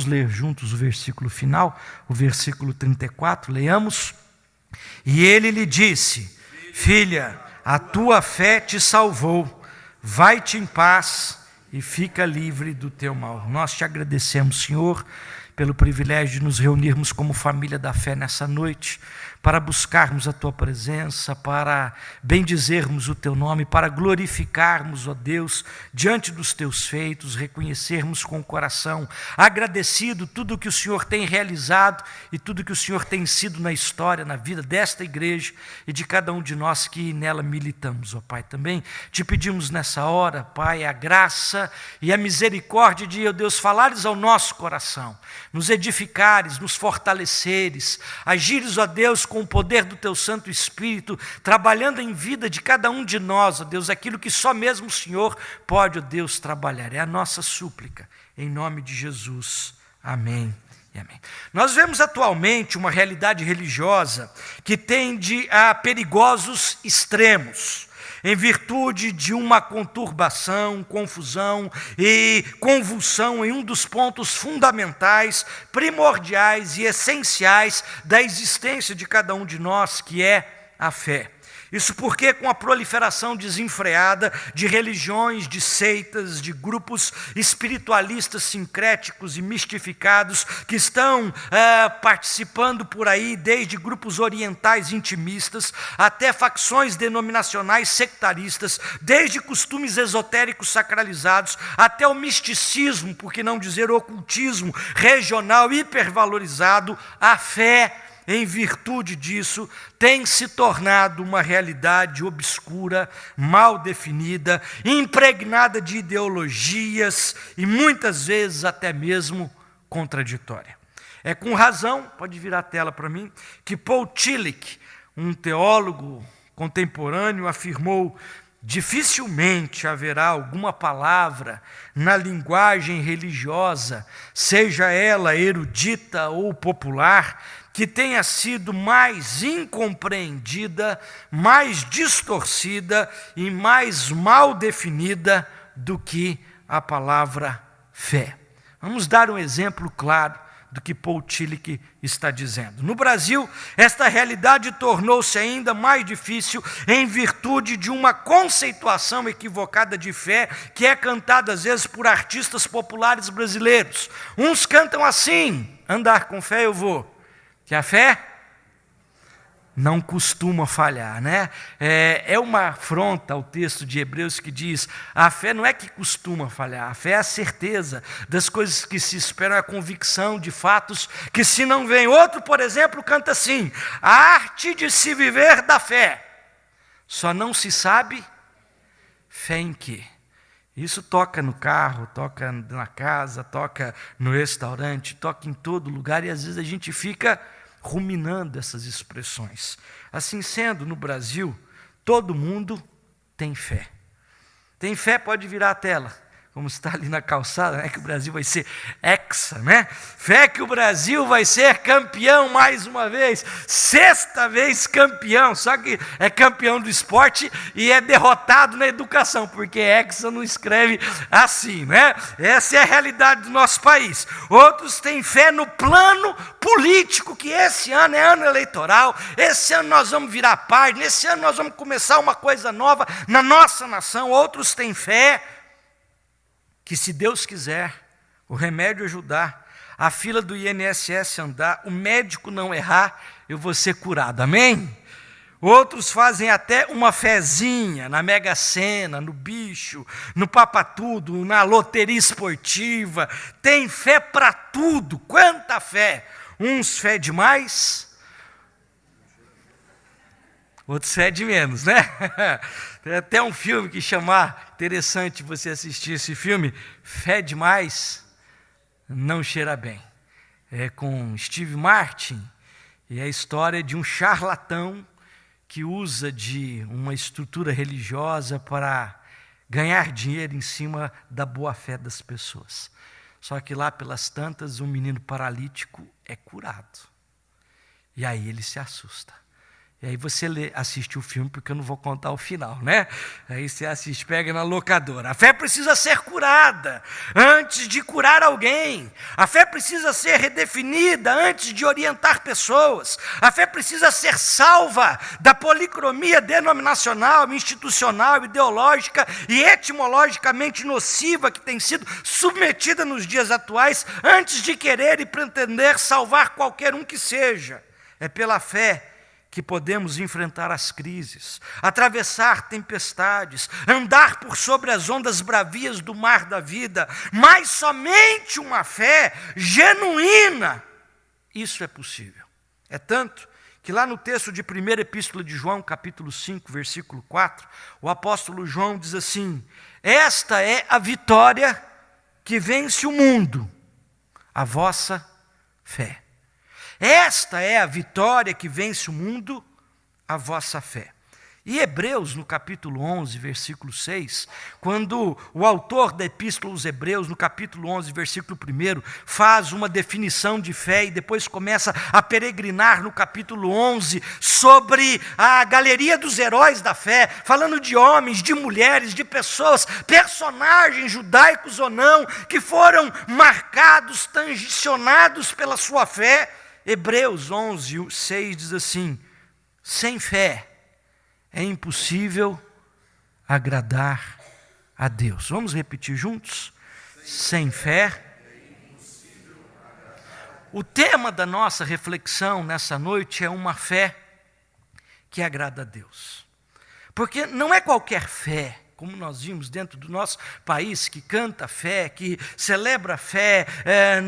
Vamos ler juntos o versículo final, o versículo 34, leamos. E ele lhe disse: filha, a tua fé te salvou, vai-te em paz e fica livre do teu mal. Nós te agradecemos, Senhor, pelo privilégio de nos reunirmos como família da fé nessa noite, para buscarmos a Tua presença, para bendizermos o Teu nome, para glorificarmos, ó Deus, diante dos Teus feitos, reconhecermos com o coração agradecido tudo o que o Senhor tem realizado e tudo que o Senhor tem sido na história, na vida desta igreja e de cada um de nós que nela militamos, ó Pai. Também te pedimos nessa hora, Pai, a graça e a misericórdia de, ó Deus, falares ao nosso coração, nos edificares, nos fortaleceres, agires, ó Deus, com o poder do Teu Santo Espírito, trabalhando em vida de cada um de nós, ó Deus, aquilo que só mesmo o Senhor pode, ó Deus, trabalhar. É a nossa súplica, em nome de Jesus. Amém e amém. Nós vemos atualmente uma realidade religiosa que tende a perigosos extremos, em virtude de uma conturbação, confusão e convulsão em um dos pontos fundamentais, primordiais e essenciais da existência de cada um de nós, que é a fé. Isso porque, com a proliferação desenfreada de religiões, de seitas, de grupos espiritualistas sincréticos e mistificados que estão participando por aí, desde grupos orientais intimistas até facções denominacionais sectaristas, desde costumes esotéricos sacralizados até o misticismo, por que não dizer o ocultismo regional hipervalorizado, a fé, em virtude disso, tem se tornado uma realidade obscura, mal definida, impregnada de ideologias e muitas vezes até mesmo contraditória. É com razão, pode virar a tela para mim, que Paul Tillich, um teólogo contemporâneo, afirmou: dificilmente haverá alguma palavra na linguagem religiosa, seja ela erudita ou popular, que tenha sido mais incompreendida, mais distorcida e mais mal definida do que a palavra fé. Vamos dar um exemplo claro do que Paul Tillich está dizendo. No Brasil, esta realidade tornou-se ainda mais difícil em virtude de uma conceituação equivocada de fé que é cantada às vezes por artistas populares brasileiros. Uns cantam assim: andar com fé eu vou, que a fé não costuma falhar, né? É uma afronta ao texto de Hebreus que diz: a fé não é que costuma falhar, a fé é a certeza das coisas que se esperam, é a convicção de fatos que se não vem. Outro, por exemplo, canta assim: a arte de se viver da fé, só não se sabe fé em quê. Isso toca no carro, toca na casa, toca no restaurante, toca em todo lugar, e às vezes a gente fica ruminando essas expressões. Assim sendo, no Brasil, todo mundo tem fé. Tem fé, pode virar a tela, como está ali na calçada, né, que o Brasil vai ser hexa, né? Fé que o Brasil vai ser campeão mais uma vez, 6ª vez campeão, só que é campeão do esporte e é derrotado na educação, porque hexa não escreve assim, né? Essa é a realidade do nosso país. Outros têm fé no plano político, que esse ano é ano eleitoral, esse ano nós vamos virar página, esse ano nós vamos começar uma coisa nova na nossa nação. Outros têm fé que, se Deus quiser, o remédio ajudar, a fila do INSS andar, o médico não errar, eu vou ser curado, amém? Outros fazem até uma fezinha na Mega Sena, no bicho, no papatudo, na loteria esportiva, tem fé para tudo. Quanta fé! Uns fé demais, outros fé de menos, né? Tem até um filme que chama, interessante você assistir esse filme, Fé Demais Não Cheira Bem. É com Steve Martin, e é a história de um charlatão que usa de uma estrutura religiosa para ganhar dinheiro em cima da boa-fé das pessoas. Só que lá pelas tantas, um menino paralítico é curado. E aí ele se assusta. E aí você assiste o filme, porque eu não vou contar o final, né? Aí você assiste, pega na locadora. A fé precisa ser curada antes de curar alguém. A fé precisa ser redefinida antes de orientar pessoas. A fé precisa ser salva da policromia denominacional, institucional, ideológica e etimologicamente nociva que tem sido submetida nos dias atuais, antes de querer e pretender salvar qualquer um que seja. É pela fé que podemos enfrentar as crises, atravessar tempestades, andar por sobre as ondas bravias do mar da vida, mas somente uma fé genuína, isso é possível. É tanto que lá no texto de 1ª Epístola de João, capítulo 5, versículo 4, o apóstolo João diz assim: esta é a vitória que vence o mundo, a vossa fé. Esta é a vitória que vence o mundo, a vossa fé. E Hebreus, no capítulo 11, versículo 6, quando o autor da Epístola aos Hebreus, no capítulo 11, versículo 1, faz uma definição de fé e depois começa a peregrinar no capítulo 11 sobre a galeria dos heróis da fé, falando de homens, de mulheres, de pessoas, personagens judaicos ou não, que foram marcados, tangicionados pela sua fé. Hebreus 11, 6 diz assim: sem fé é impossível agradar a Deus. Vamos repetir juntos? Sem fé. O tema da nossa reflexão nessa noite é uma fé que agrada a Deus. Porque não é qualquer fé, como nós vimos dentro do nosso país, que canta fé, que celebra fé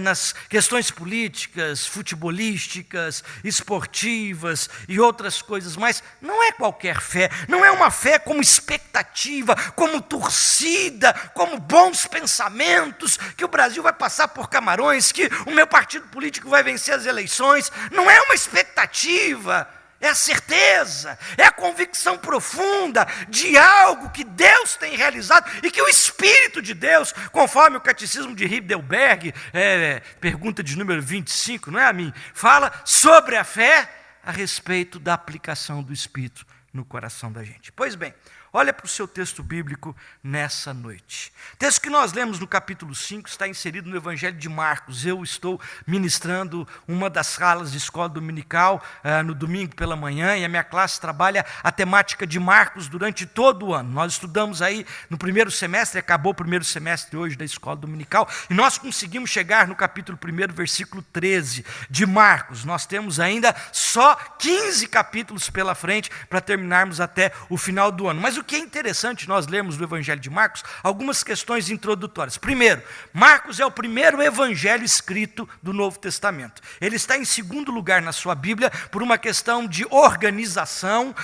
nas questões políticas, futebolísticas, esportivas e outras coisas, mas não é qualquer fé, não é uma fé como expectativa, como torcida, como bons pensamentos, que o Brasil vai passar por Camarões, que o meu partido político vai vencer as eleições. Não é uma expectativa, é a certeza, é a convicção profunda de algo que Deus tem realizado e que o Espírito de Deus, conforme o Catecismo de Heidelberg, pergunta de número 25, não é a mim, fala sobre a fé a respeito da aplicação do Espírito no coração da gente. Pois bem, olha para o seu texto bíblico nessa noite. O texto que nós lemos no capítulo 5 está inserido no Evangelho de Marcos. Eu estou ministrando uma das salas de escola dominical no domingo pela manhã, e a minha classe trabalha a temática de Marcos durante todo o ano. Nós estudamos aí no primeiro semestre, acabou o primeiro semestre hoje da escola dominical, e nós conseguimos chegar no capítulo 1, versículo 13 de Marcos. Nós temos ainda só 15 capítulos pela frente para terminarmos até o final do ano. Mas o que é interessante nós lermos no Evangelho de Marcos, algumas questões introdutórias. Primeiro, Marcos é o primeiro evangelho escrito do Novo Testamento. Ele está em segundo lugar na sua Bíblia por uma questão de organização,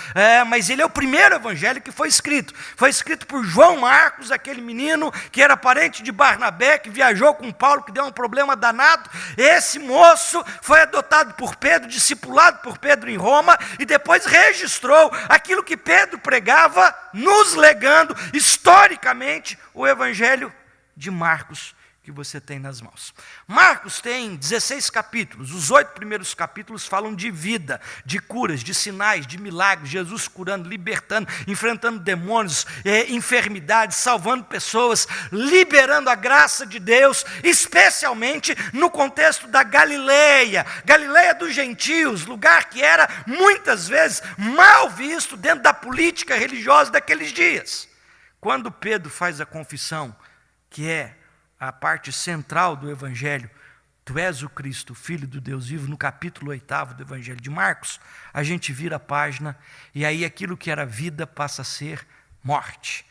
mas ele é o primeiro evangelho que foi escrito. Foi escrito por João Marcos, aquele menino que era parente de Barnabé, que viajou com Paulo, que deu um problema danado. Esse moço foi adotado por Pedro, discipulado por Pedro em Roma, e depois registrou aquilo que Pedro pregava, nos legando historicamente o Evangelho de Marcos que você tem nas mãos. Marcos tem 16 capítulos. Os 8 primeiros capítulos falam de vida, de curas, de sinais, de milagres, Jesus curando, libertando, enfrentando demônios, enfermidades, salvando pessoas, liberando a graça de Deus, especialmente no contexto da Galileia, Galileia dos gentios, lugar que era muitas vezes mal visto dentro da política religiosa daqueles dias. Quando Pedro faz a confissão, que é a parte central do Evangelho, tu és o Cristo, Filho do Deus vivo, no capítulo 8 do Evangelho de Marcos, a gente vira a página e aí aquilo que era vida passa a ser morte.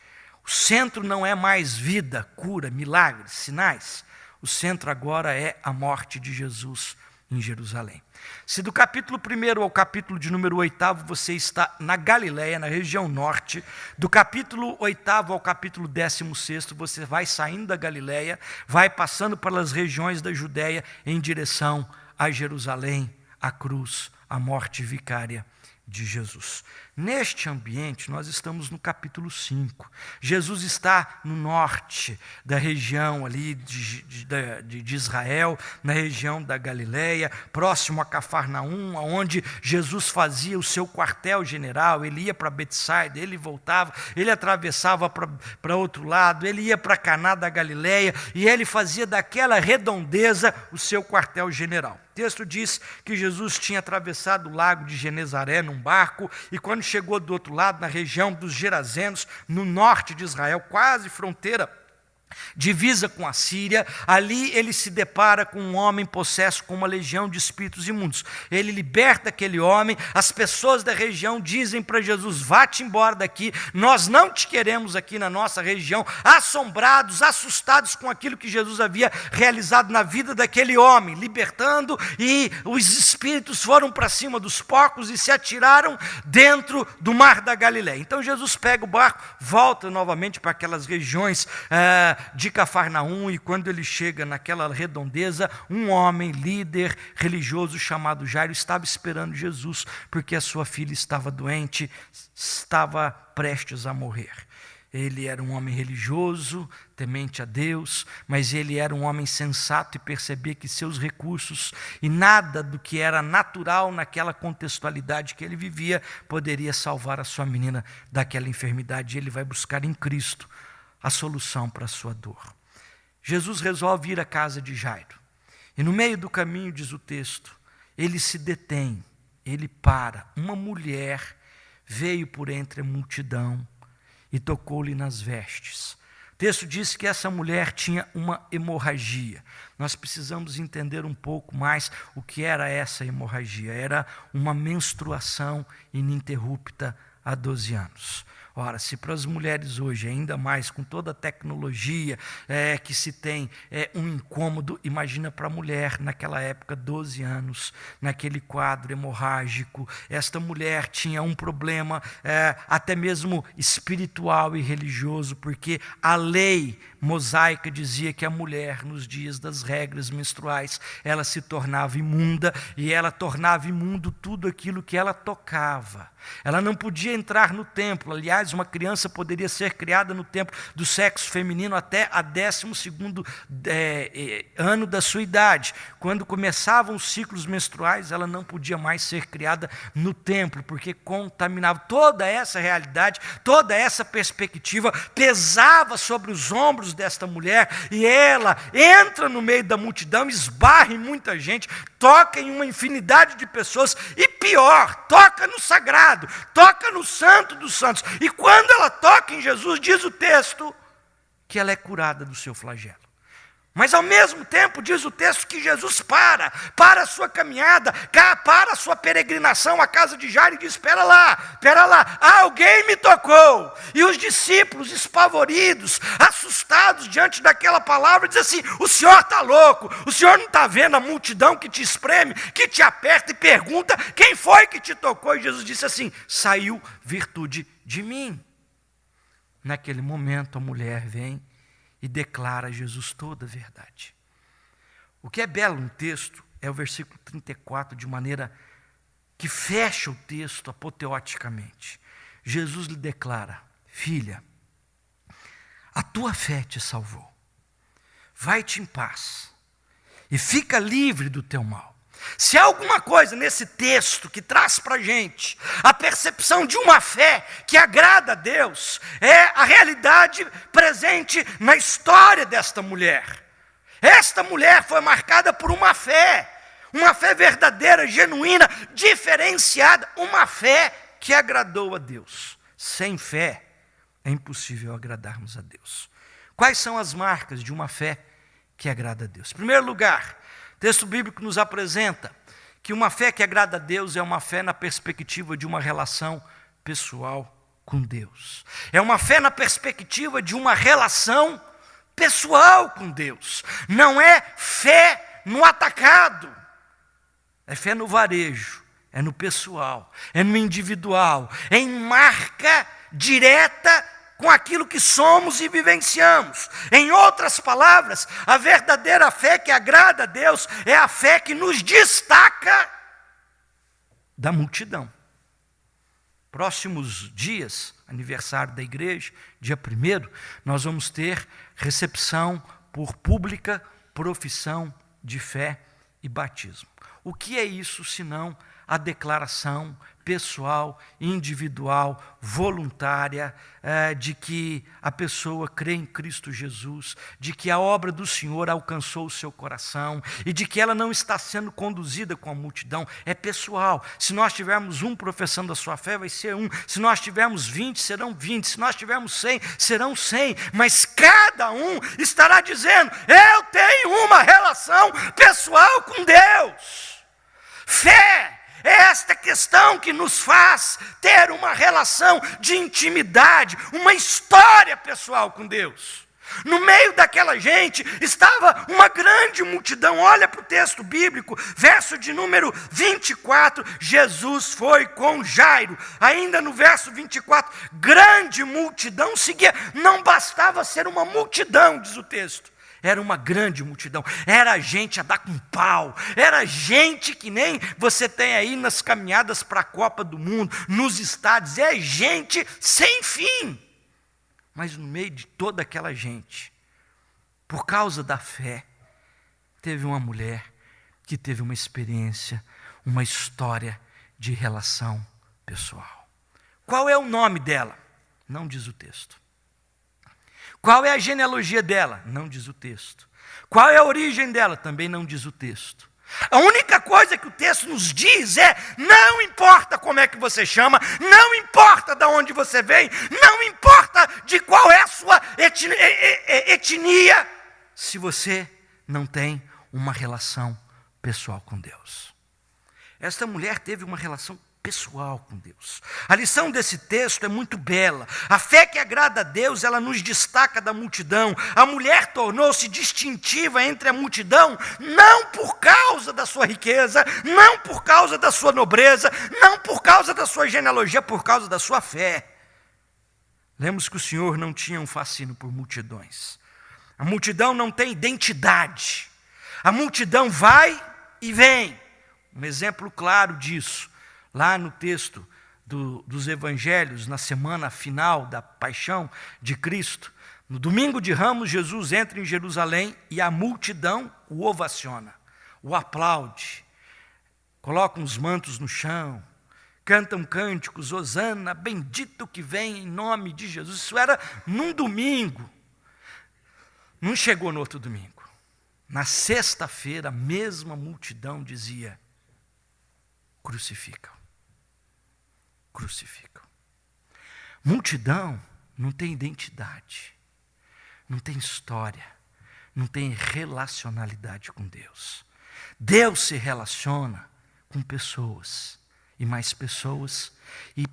O centro não é mais vida, cura, milagres, sinais. O centro agora é a morte de Jesus em Jerusalém. Se do capítulo 1 ao capítulo de número 8 você está na Galileia, na região norte, do capítulo 8 ao capítulo 16 você vai saindo da Galileia, vai passando pelas regiões da Judéia em direção a Jerusalém, a cruz, a morte vicária de Jesus. Neste ambiente, nós estamos no capítulo 5. Jesus está no norte da região ali de Israel, na região da Galileia, próximo a Cafarnaum, onde Jesus fazia o seu quartel-general. Ele ia para Betsaida, ele voltava, ele atravessava para outro lado, ele ia para Caná da Galileia, e ele fazia daquela redondeza o seu quartel-general. O texto diz que Jesus tinha atravessado o lago de Genezaré num barco, e quando chegou do outro lado, na região dos Gerazenos, no norte de Israel, quase fronteira, divisa com a Síria, ali ele se depara com um homem possesso com uma legião de espíritos imundos. Ele liberta aquele homem, as pessoas da região dizem para Jesus: vá-te embora daqui, nós não te queremos aqui na nossa região, assombrados, assustados com aquilo que Jesus havia realizado na vida daquele homem, libertando, e os espíritos foram para cima dos porcos e se atiraram dentro do mar da Galileia. Então Jesus pega o barco, volta novamente para aquelas regiões de Cafarnaum, e quando ele chega naquela redondeza, um homem, líder religioso chamado Jairo, estava esperando Jesus, porque a sua filha estava doente, estava prestes a morrer. Ele era um homem religioso, temente a Deus, mas ele era um homem sensato e percebia que seus recursos e nada do que era natural naquela contextualidade que ele vivia poderia salvar a sua menina daquela enfermidade. Ele vai buscar em Cristo a solução para a sua dor. Jesus resolve ir à casa de Jairo. E no meio do caminho, diz o texto, ele se detém, ele para. Uma mulher veio por entre a multidão e tocou-lhe nas vestes. O texto diz que essa mulher tinha uma hemorragia. Nós precisamos entender um pouco mais o que era essa hemorragia. Era uma menstruação ininterrupta há 12 anos. Ora, se para as mulheres hoje, ainda mais com toda a tecnologia que se tem, um incômodo, imagina para a mulher naquela época, 12 anos, naquele quadro hemorrágico. Esta mulher tinha um problema até mesmo espiritual e religioso, porque a lei mosaica dizia que a mulher, nos dias das regras menstruais, ela se tornava imunda, e ela tornava imundo tudo aquilo que ela tocava. Ela não podia entrar no templo. Aliás, uma criança poderia ser criada no templo do sexo feminino até a 12º ano da sua idade. Quando começavam os ciclos menstruais, ela não podia mais ser criada no templo, porque contaminava. Toda essa realidade, toda essa perspectiva pesava sobre os ombros desta mulher, e ela entra no meio da multidão, esbarra em muita gente, toca em uma infinidade de pessoas, e pior, toca no sagrado, toca no santo dos santos. E quando ela toca em Jesus, diz o texto que ela é curada do seu flagelo. Mas ao mesmo tempo diz o texto que Jesus para a sua caminhada, para a sua peregrinação à casa de Jairo, e diz: espera lá, alguém me tocou. E os discípulos, espavoridos, assustados diante daquela palavra, dizem assim: o senhor está louco, o senhor não está vendo a multidão que te espreme, que te aperta, e pergunta quem foi que te tocou? E Jesus disse assim: saiu virtude de mim. Naquele momento a mulher vem e declara a Jesus toda a verdade. O que é belo no texto é o versículo 34, de maneira que fecha o texto apoteoticamente. Jesus lhe declara: filha, a tua fé te salvou. Vai-te em paz e fica livre do teu mal. Se há alguma coisa nesse texto que traz para a gente a percepção de uma fé que agrada a Deus, é a realidade presente na história desta mulher. Esta mulher foi marcada por uma fé verdadeira, genuína, diferenciada, uma fé que agradou a Deus. Sem fé é impossível agradarmos a Deus. Quais são as marcas de uma fé que agrada a Deus? Em primeiro lugar, o texto bíblico nos apresenta que uma fé que agrada a Deus é uma fé na perspectiva de uma relação pessoal com Deus. É uma fé na perspectiva de uma relação pessoal com Deus. Não é fé no atacado, é fé no varejo, é no pessoal, é no individual, é em marca direta com aquilo que somos e vivenciamos. Em outras palavras, a verdadeira fé que agrada a Deus é a fé que nos destaca da multidão. próximos dias, aniversário da igreja, dia 1º, nós vamos ter recepção por pública profissão de fé e batismo. O que é isso senão a declaração pessoal, individual, voluntária, de que a pessoa crê em Cristo Jesus, de que a obra do Senhor alcançou o seu coração e de que ela não está sendo conduzida com a multidão, é pessoal. Se nós tivermos um professando a sua fé, vai ser um. Se nós tivermos 20, serão 20. Se nós tivermos 100, serão 100. Mas cada um estará dizendo: eu tenho uma relação pessoal com Deus. Fé é esta questão que nos faz ter uma relação de intimidade, uma história pessoal com Deus. No meio daquela gente estava uma grande multidão. Olha para o texto bíblico, verso de número 24, Jesus foi com Jairo. Ainda no verso 24, grande multidão seguia. Não bastava ser uma multidão, diz o texto. Era uma grande multidão, era gente a dar com pau, era gente que nem você tem aí nas caminhadas para a Copa do Mundo, nos estádios, é gente sem fim. Mas no meio de toda aquela gente, por causa da fé, teve uma mulher que teve uma experiência, uma história de relação pessoal. Qual é o nome dela? Não diz o texto. Qual é a genealogia dela? Não diz o texto. Qual é a origem dela? Também não diz o texto. A única coisa que o texto nos diz é: não importa como é que você chama, não importa de onde você vem, não importa de qual é a sua etnia, se você não tem uma relação pessoal com Deus. Esta mulher teve uma relação pessoal com Deus. A lição desse texto é muito bela. A fé que agrada a Deus, ela nos destaca da multidão. A mulher tornou-se distintiva entre a multidão, não por causa da sua riqueza, não por causa da sua nobreza, não por causa da sua genealogia, por causa da sua fé. Lemos que o Senhor não tinha um fascínio por multidões. A multidão não tem identidade. A multidão vai e vem. Um exemplo claro disso, lá no texto dos evangelhos, na semana final da paixão de Cristo, no domingo de Ramos, Jesus entra em Jerusalém e a multidão o ovaciona, o aplaude, colocam os mantos no chão, cantam cânticos, hosana, bendito que vem em nome de Jesus. Isso era num domingo, não chegou no outro domingo. Na sexta-feira, a mesma multidão dizia: crucificam. Crucificam. Multidão não tem identidade, não tem história, não tem relacionalidade com Deus. Deus se relaciona com pessoas, e mais pessoas, e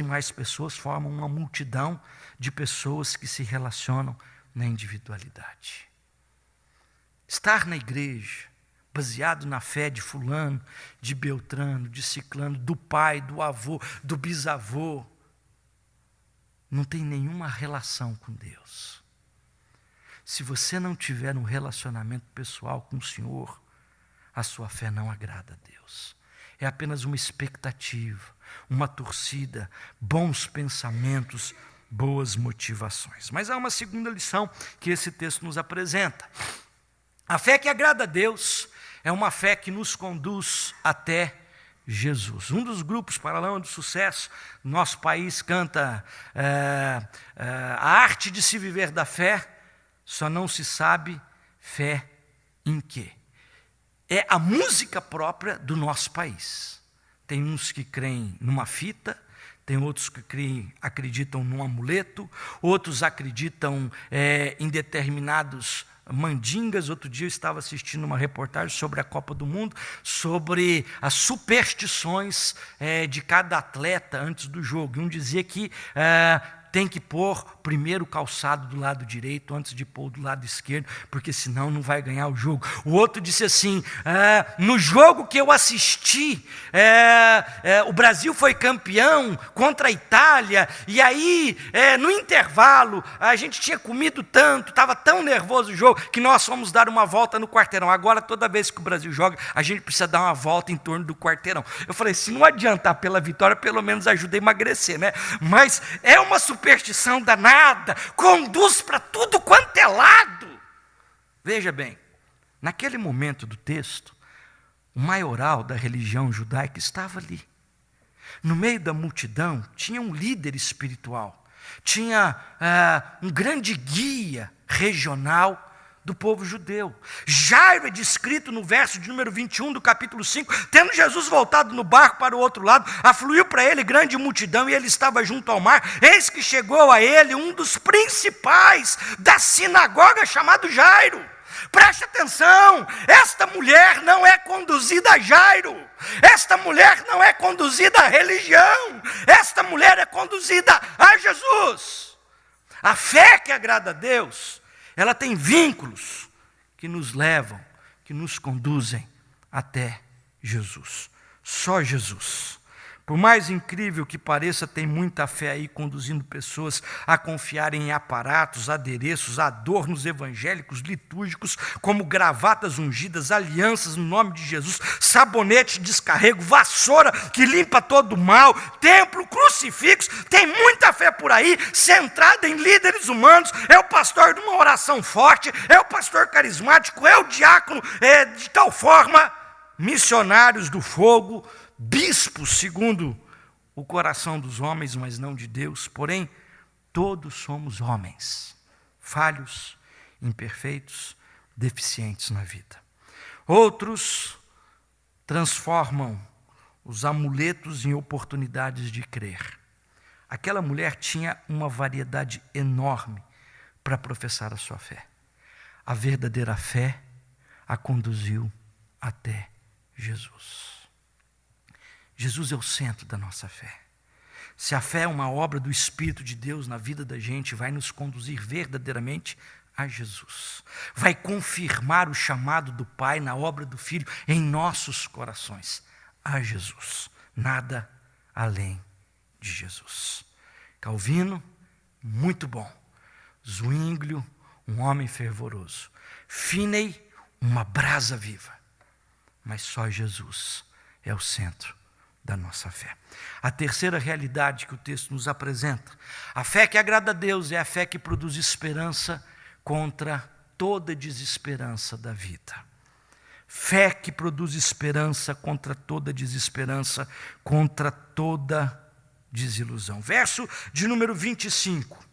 mais pessoas formam uma multidão de pessoas que se relacionam na individualidade. Estar na igreja, baseado na fé de fulano, de beltrano, de ciclano, do pai, do avô, do bisavô, não tem nenhuma relação com Deus. Se você não tiver um relacionamento pessoal com o Senhor, a sua fé não agrada a Deus. É apenas uma expectativa, uma torcida, bons pensamentos, boas motivações. Mas há uma segunda lição que esse texto nos apresenta. A fé que agrada a Deus é uma fé que nos conduz até Jesus. Um dos grupos Paralama do Sucesso no nosso país canta a arte de se viver da fé, só não se sabe fé em quê. É a música própria do nosso país. Tem uns que creem numa fita, tem outros que acreditam num amuleto, outros acreditam em determinados mandingas. Outro dia eu estava assistindo uma reportagem sobre a Copa do Mundo, sobre as superstições de cada atleta antes do jogo. E um dizia que tem que pôr primeiro o calçado do lado direito antes de pôr do lado esquerdo, porque senão não vai ganhar o jogo. O outro disse assim, no jogo que eu assisti, o Brasil foi campeão contra a Itália, e aí no intervalo a gente tinha comido tanto, estava tão nervoso o jogo, que nós fomos dar uma volta no quarteirão. Agora toda vez que o Brasil joga, a gente precisa dar uma volta em torno do quarteirão. Eu falei, se não adiantar pela vitória, pelo menos ajuda a emagrecer, né? Mas é uma superstição danada, conduz para tudo quanto é lado. Veja bem, naquele momento do texto, o maioral da religião judaica estava ali. No meio da multidão tinha um líder espiritual, tinha um grande guia regional do povo judeu. Jairo é descrito no verso de número 21 do capítulo 5, tendo Jesus voltado no barco para o outro lado, afluiu para ele grande multidão, e ele estava junto ao mar, eis que chegou a ele um dos principais da sinagoga, chamado Jairo. Preste atenção, esta mulher não é conduzida a Jairo, esta mulher não é conduzida à religião, esta mulher é conduzida a Jesus. A fé que agrada a Deus, ela tem vínculos que nos levam, que nos conduzem até Jesus. Só Jesus. Por mais incrível que pareça, tem muita fé aí conduzindo pessoas a confiarem em aparatos, adereços, adornos evangélicos, litúrgicos, como gravatas ungidas, alianças no nome de Jesus, sabonete de descarrego, vassoura que limpa todo o mal, templo, crucifixo. Tem muita fé por aí, centrada em líderes humanos. É o pastor de uma oração forte, é o pastor carismático, é o diácono de tal forma, missionários do fogo, bispos segundo o coração dos homens, mas não de Deus. Porém, todos somos homens, falhos, imperfeitos, deficientes na vida. Outros transformam os amuletos em oportunidades de crer. Aquela mulher tinha uma variedade enorme para professar a sua fé. A verdadeira fé a conduziu até Jesus. Jesus é o centro da nossa fé. Se a fé é uma obra do Espírito de Deus na vida da gente, vai nos conduzir verdadeiramente a Jesus. Vai confirmar o chamado do Pai na obra do Filho em nossos corações. A Jesus. Nada além de Jesus. Calvino, muito bom. Zwinglio, um homem fervoroso. Finney, uma brasa viva. Mas só Jesus é o centro da nossa fé. A terceira realidade que o texto nos apresenta, a fé que agrada a Deus é a fé que produz esperança contra toda desesperança da vida. Fé que produz esperança contra toda desesperança, contra toda desilusão. Verso de número 25.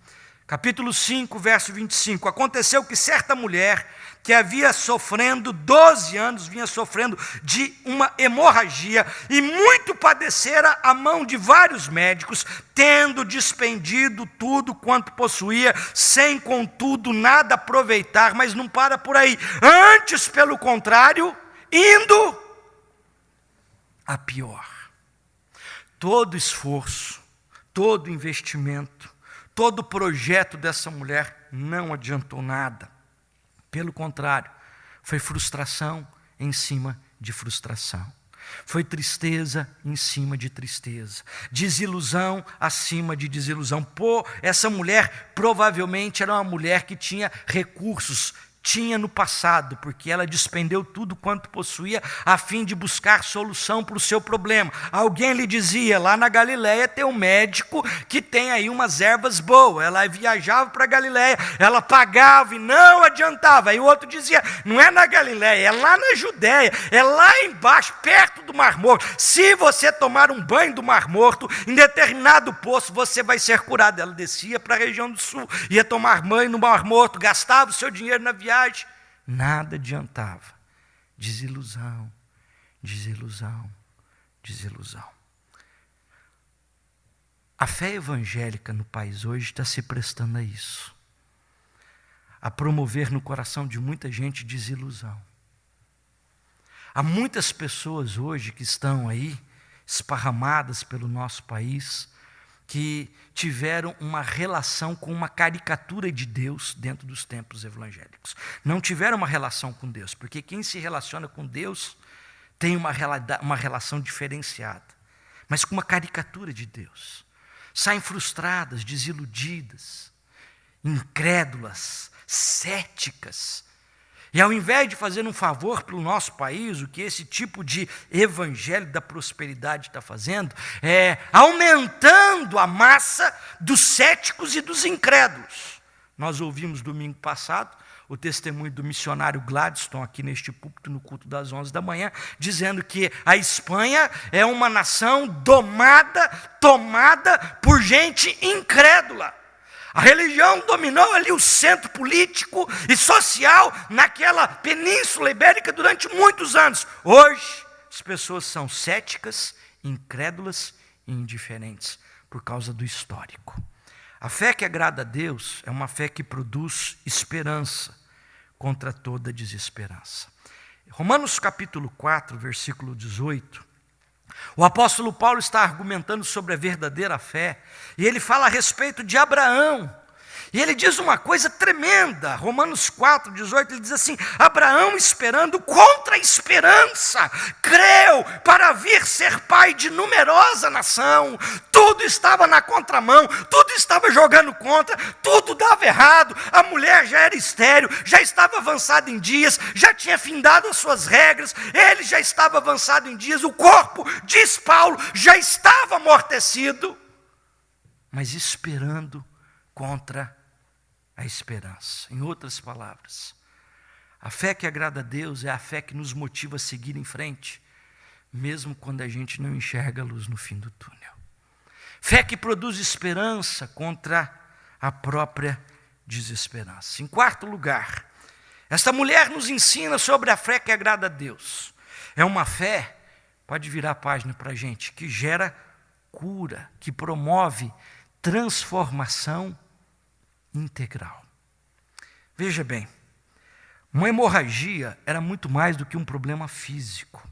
Capítulo 5, verso 25. Aconteceu que certa mulher que havia sofrendo 12 anos, vinha sofrendo de uma hemorragia, e muito padecera a mão de vários médicos, tendo despendido tudo quanto possuía, sem contudo nada aproveitar. Mas não para por aí, antes pelo contrário, indo a pior. Todo esforço, todo investimento, todo projeto dessa mulher não adiantou nada. Pelo contrário, foi frustração em cima de frustração. Foi tristeza em cima de tristeza. Desilusão acima de desilusão. Essa mulher provavelmente era uma mulher que tinha recursos, tinha no passado, porque ela despendeu tudo quanto possuía a fim de buscar solução para o seu problema. Alguém lhe dizia, lá na Galileia tem um médico que tem aí umas ervas boas. Ela viajava para a Galileia, ela pagava e não adiantava. Aí o outro dizia, não é na Galileia, é lá na Judéia, é lá embaixo, perto do Mar Morto. Se você tomar um banho do Mar Morto, em determinado poço, você vai ser curado. Ela descia para a região do sul, ia tomar banho no Mar Morto, gastava o seu dinheiro na viagem, nada adiantava. Desilusão, desilusão, desilusão. A fé evangélica no país hoje está se prestando a isso, a promover no coração de muita gente desilusão. Há muitas pessoas hoje que estão aí esparramadas pelo nosso país, que tiveram uma relação com uma caricatura de Deus dentro dos templos evangélicos. Não tiveram uma relação com Deus, porque quem se relaciona com Deus tem uma relação diferenciada, mas com uma caricatura de Deus. Saem frustradas, desiludidas, incrédulas, céticas. E ao invés de fazer um favor pelo nosso país, o que esse tipo de evangelho da prosperidade está fazendo, é aumentando a massa dos céticos e dos incrédulos. Nós ouvimos domingo passado o testemunho do missionário Gladstone aqui neste púlpito no culto das 11 da manhã, dizendo que a Espanha é uma nação tomada por gente incrédula. A religião dominou ali o centro político e social naquela península ibérica durante muitos anos. Hoje, as pessoas são céticas, incrédulas e indiferentes por causa do histórico. A fé que agrada a Deus é uma fé que produz esperança contra toda desesperança. Romanos capítulo 4, versículo 18. O apóstolo Paulo está argumentando sobre a verdadeira fé, e ele fala a respeito de Abraão, e ele diz uma coisa tremenda. Romanos 4, 18, ele diz assim: Abraão, esperando contra a esperança, creu para vir ser pai de numerosa nação. Tudo estava na contramão, tudo estava jogando contra, tudo dava errado. A mulher já era estéril, já estava avançada em dias, já tinha findado as suas regras, ele já estava avançado em dias, o corpo, diz Paulo, já estava amortecido, mas esperando contra a esperança. Em outras palavras, a fé que agrada a Deus é a fé que nos motiva a seguir em frente, mesmo quando a gente não enxerga a luz no fim do túnel. Fé que produz esperança contra a própria desesperança. Em quarto lugar, esta mulher nos ensina sobre a fé que agrada a Deus. É uma fé, pode virar a página para a gente, que gera cura, que promove transformação integral. Veja bem, uma hemorragia era muito mais do que um problema físico.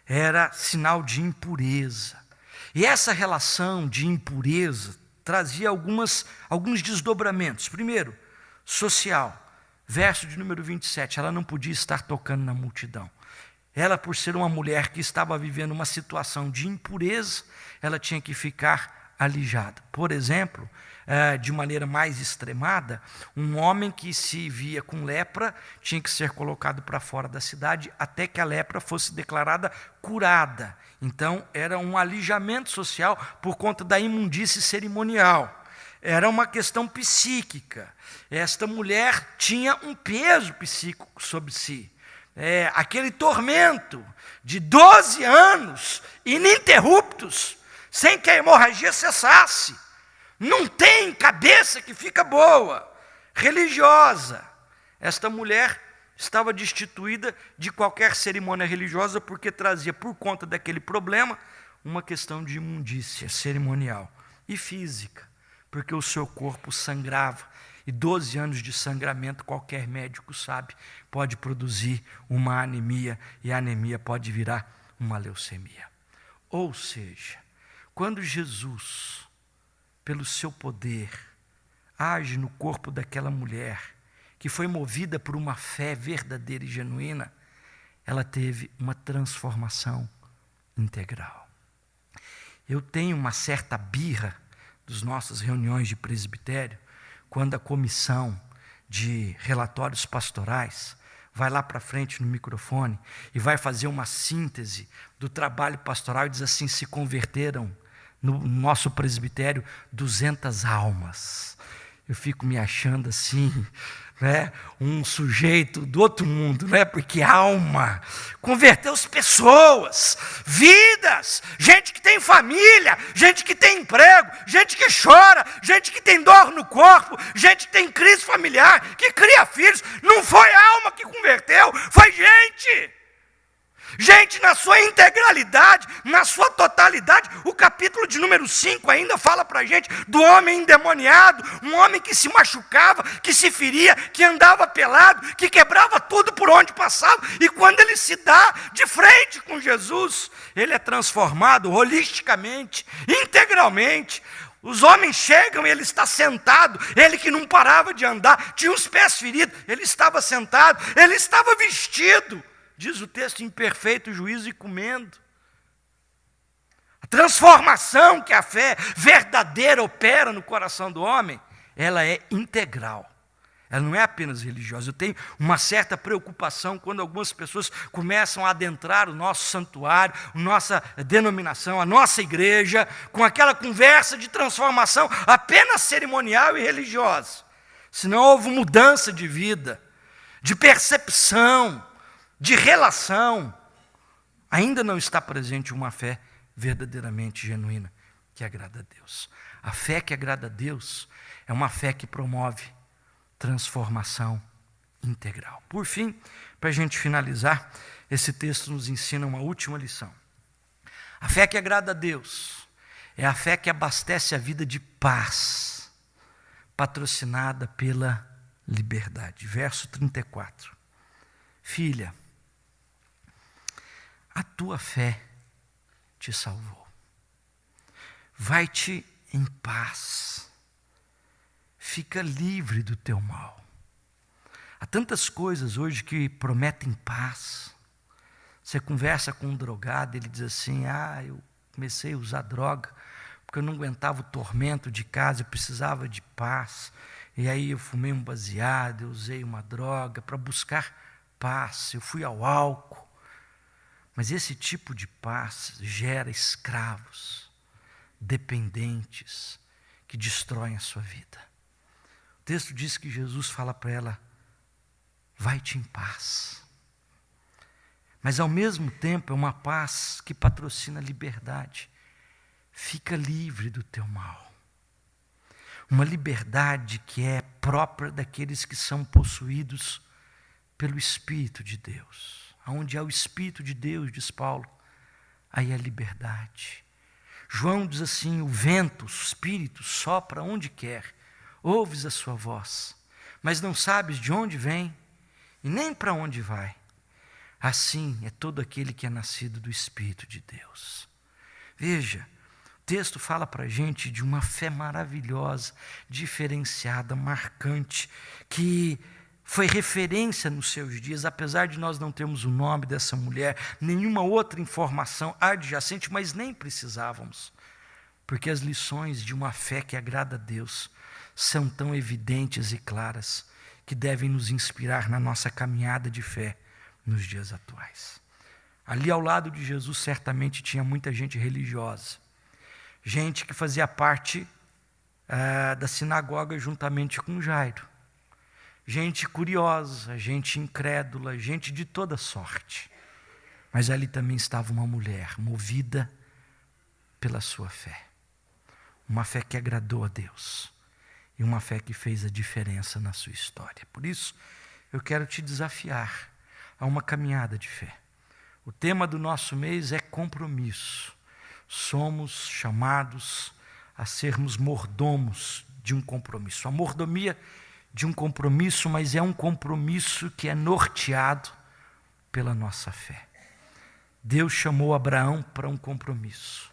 Era sinal de impureza. E essa relação de impureza trazia alguns desdobramentos. Primeiro, social. Verso de número 27, ela não podia estar tocando na multidão. Ela, por ser uma mulher que estava vivendo uma situação de impureza, ela tinha que ficar alijada. Por exemplo, de maneira mais extremada, um homem que se via com lepra tinha que ser colocado para fora da cidade até que a lepra fosse declarada curada. Então, era um alijamento social por conta da imundície cerimonial. Era uma questão psíquica. Esta mulher tinha um peso psíquico sobre si. Aquele tormento de 12 anos ininterruptos, sem que a hemorragia cessasse. Não tem cabeça que fica boa, religiosa. Esta mulher estava destituída de qualquer cerimônia religiosa porque trazia, por conta daquele problema, uma questão de imundícia cerimonial e física, porque o seu corpo sangrava. E 12 anos de sangramento, qualquer médico sabe, pode produzir uma anemia, e a anemia pode virar uma leucemia. Ou seja, quando Jesus, pelo seu poder, age no corpo daquela mulher, que foi movida por uma fé verdadeira e genuína, ela teve uma transformação integral. Eu tenho uma certa birra das nossas reuniões de presbitério, quando a comissão de relatórios pastorais vai lá para frente no microfone e vai fazer uma síntese do trabalho pastoral e diz assim: se converteram no nosso presbitério 200 almas. Eu fico me achando assim, um sujeito do outro mundo, porque alma converteu as pessoas, vidas, gente que tem família, gente que tem emprego, gente que chora, gente que tem dor no corpo, gente que tem crise familiar, que cria filhos. Não foi alma que converteu, foi gente. Gente na sua integralidade, na sua totalidade. O capítulo de número 5 ainda fala para a gente do homem endemoniado, um homem que se machucava, que se feria, que andava pelado, que quebrava tudo por onde passava, e quando ele se dá de frente com Jesus, ele é transformado holisticamente, integralmente. Os homens chegam e ele está sentado, ele que não parava de andar, tinha os pés feridos, ele estava sentado, ele estava vestido, diz o texto, em perfeito juízo e comendo. A transformação que a fé verdadeira opera no coração do homem, ela é integral. Ela não é apenas religiosa. Eu tenho uma certa preocupação quando algumas pessoas começam a adentrar o nosso santuário, a nossa denominação, a nossa igreja, com aquela conversa de transformação apenas cerimonial e religiosa. Se não houve mudança de vida, de percepção, de relação, ainda não está presente uma fé verdadeiramente genuína, que agrada a Deus. A fé que agrada a Deus é uma fé que promove transformação integral. Por fim, para a gente finalizar, esse texto nos ensina uma última lição. A fé que agrada a Deus é a fé que abastece a vida de paz, patrocinada pela liberdade. Verso 34. Filha, a tua fé te salvou. Vai-te em paz. Fica livre do teu mal. Há tantas coisas hoje que prometem paz. Você conversa com um drogado, ele diz assim, eu comecei a usar droga, porque eu não aguentava o tormento de casa, eu precisava de paz. E aí eu fumei um baseado, eu usei uma droga para buscar paz, eu fui ao álcool. Mas esse tipo de paz gera escravos, dependentes, que destroem a sua vida. O texto diz que Jesus fala para ela, vai-te em paz. Mas ao mesmo tempo é uma paz que patrocina a liberdade. Fica livre do teu mal. Uma liberdade que é própria daqueles que são possuídos pelo Espírito de Deus. Onde há o Espírito de Deus, diz Paulo, aí há liberdade. João diz assim, o vento, o Espírito sopra onde quer. Ouves a sua voz, mas não sabes de onde vem e nem para onde vai. Assim é todo aquele que é nascido do Espírito de Deus. Veja, o texto fala para a gente de uma fé maravilhosa, diferenciada, marcante, que foi referência nos seus dias, apesar de nós não termos o nome dessa mulher, nenhuma outra informação adjacente, mas nem precisávamos, porque as lições de uma fé que agrada a Deus são tão evidentes e claras que devem nos inspirar na nossa caminhada de fé nos dias atuais. Ali ao lado de Jesus certamente tinha muita gente religiosa, gente que fazia parte da sinagoga juntamente com Jairo, gente curiosa, gente incrédula, gente de toda sorte. Mas ali também estava uma mulher movida pela sua fé, uma fé que agradou a Deus. E uma fé que fez a diferença na sua história. Por isso, eu quero te desafiar a uma caminhada de fé. O tema do nosso mês é compromisso. Somos chamados a sermos mordomos de um compromisso. A mordomia de um compromisso, mas é um compromisso que é norteado pela nossa fé. Deus chamou Abraão para um compromisso.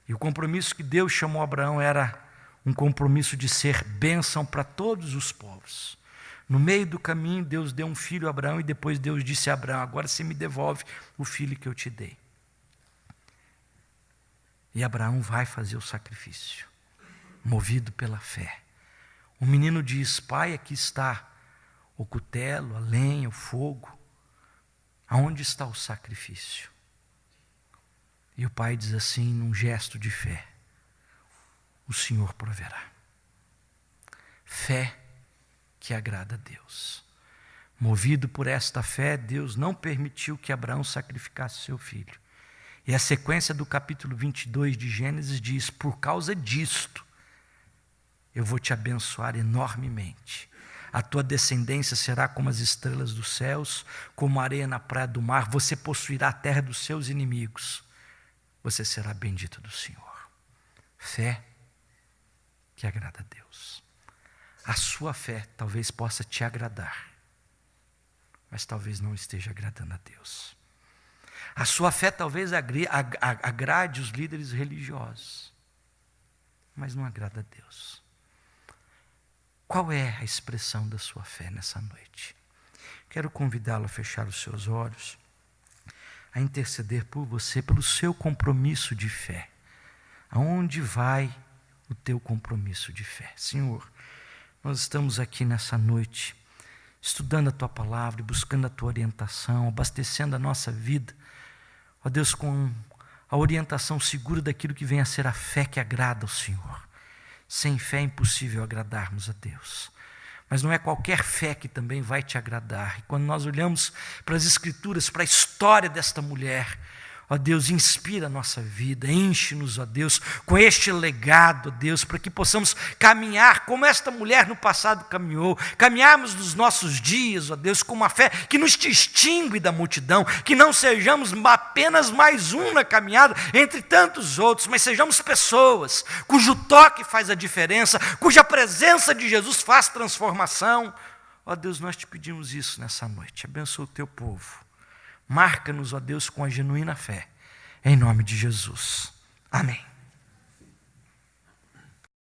E o compromisso que Deus chamou Abraão era um compromisso de ser bênção para todos os povos. No meio do caminho, Deus deu um filho a Abraão e depois Deus disse a Abraão, agora você me devolve o filho que eu te dei. E Abraão vai fazer o sacrifício, movido pela fé. O menino diz, pai, aqui está o cutelo, a lenha, o fogo. Aonde está o sacrifício? E o pai diz assim, num gesto de fé, o Senhor proverá. Fé que agrada a Deus. Movido por esta fé, Deus não permitiu que Abraão sacrificasse seu filho. E a sequência do capítulo 22 de Gênesis diz, por causa disto, eu vou te abençoar enormemente. A tua descendência será como as estrelas dos céus, como a areia na praia do mar. Você possuirá a terra dos seus inimigos. Você será bendito do Senhor. Fé que agrada a Deus. A sua fé talvez possa te agradar, mas talvez não esteja agradando a Deus. A sua fé talvez agrade os líderes religiosos, mas não agrada a Deus. Qual é a expressão da sua fé nessa noite? Quero convidá-lo a fechar os seus olhos, a interceder por você, pelo seu compromisso de fé. Aonde vai o teu compromisso de fé? Senhor, nós estamos aqui nessa noite, estudando a Tua palavra, buscando a Tua orientação, abastecendo a nossa vida, ó Deus, com a orientação segura daquilo que vem a ser a fé que agrada ao Senhor. Sem fé é impossível agradarmos a Deus. Mas não é qualquer fé que também vai te agradar. E quando nós olhamos para as Escrituras, para a história desta mulher, ó Deus, inspira a nossa vida, enche-nos, ó Deus, com este legado, ó Deus, para que possamos caminhar como esta mulher no passado caminhou, caminharmos nos nossos dias, ó Deus, com uma fé que nos distingue da multidão, que não sejamos apenas mais um na caminhada entre tantos outros, mas sejamos pessoas cujo toque faz a diferença, cuja presença de Jesus faz transformação. Ó Deus, nós te pedimos isso nessa noite, abençoa o teu povo. Marca-nos, ó Deus, com a genuína fé, em nome de Jesus. Amém.